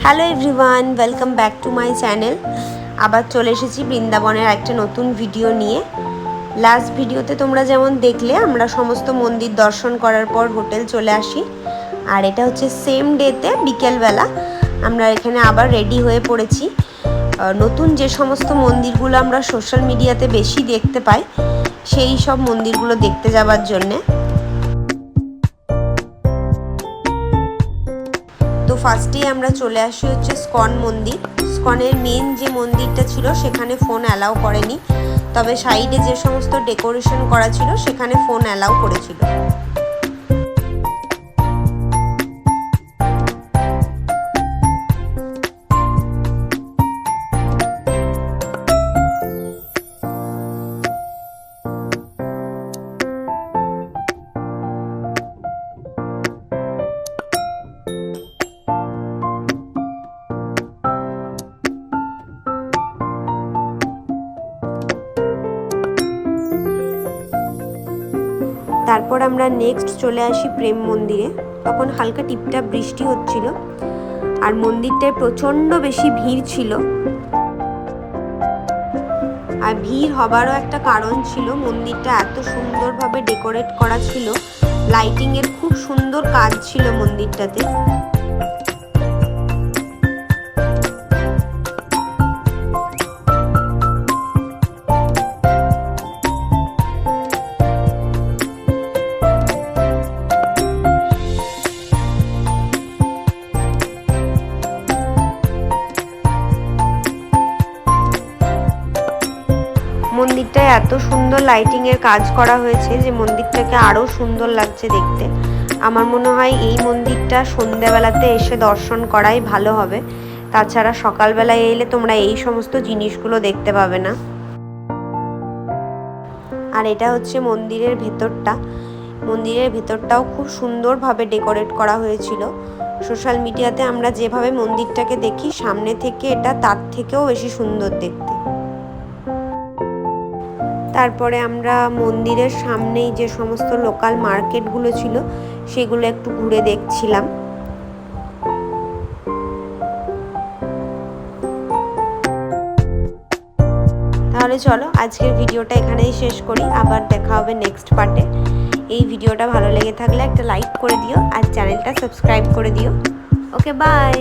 Hello everyone, welcome back to my channel. আবার চলে এসেছি বৃন্দাবনের একটা নতুন ভিডিও নিয়ে। লাস্ট ভিডিওতে তোমরা যেমন দেখলে আমরা সমস্ত মন্দির দর্শন করার পর হোটেল চলে আসি। আর এটা হচ্ছে সেম ডেতে বিকেলবেলা আমরা এখানে আবার রেডি হয়ে পড়েছি নতুন যে সমস্ত মন্দিরগুলো আমরা সোশ্যাল মিডিয়াতে বেশি দেখতে পাই সেই সব মন্দিরগুলো দেখতে যাওয়ার জন্যে। তো ফার্স্টেই আমরা চলে আসি হচ্ছে স্কন মন্দির। স্কনের মেন যে মন্দিরটা ছিল সেখানে ফোন অ্যালাউ করেনি, তবে সাইডে যে সমস্ত ডেকোরেশন করা ছিল সেখানে ফোন অ্যালাউ করেছিল। তারপর আমরা নেক্সট চলে আসি প্রেম মন্দিরে। তখন হালকা টিপটাপ বৃষ্টি হচ্ছিল আর মন্দিরটায় প্রচণ্ড বেশি ভিড় ছিল। আর ভিড় হবারও একটা কারণ ছিল, মন্দিরটা এত সুন্দরভাবে ডেকোরেট করা ছিল, লাইটিংয়ের খুব সুন্দর কাজ ছিল মন্দিরটাতে। মন্দিরটায় এত সুন্দর লাইটিংয়ের কাজ করা হয়েছে যে মন্দিরটাকে আরও সুন্দর লাগছে দেখতে। আমার মনে হয় এই মন্দিরটা সন্ধ্যাবেলাতে এসে দর্শন করাই ভালো হবে, তাছাড়া সকালবেলায় এলে তোমরা এই সমস্ত জিনিসগুলো দেখতে পাবে না। আর এটা হচ্ছে মন্দিরের ভেতরটা। মন্দিরের ভেতরটাও খুব সুন্দরভাবে ডেকোরেট করা হয়েছিল। সোশ্যাল মিডিয়াতে আমরা যেভাবে মন্দিরটাকে দেখি সামনে থেকে এটা তার থেকেও বেশি সুন্দর দেখতে। তারপরে আমরা মন্দিরের সামনেই যে সমস্ত লোকাল মার্কেটগুলো ছিল সেগুলো একটু ঘুরে দেখছিলাম। তাহলে চলো আজকের ভিডিওটা এখানেই শেষ করি, আবার দেখা হবে নেক্সট পার্টে। এই ভিডিওটা ভালো লেগে থাকলে একটা লাইক করে দিও আর চ্যানেলটা সাবস্ক্রাইব করে দিও। ওকে, বাই।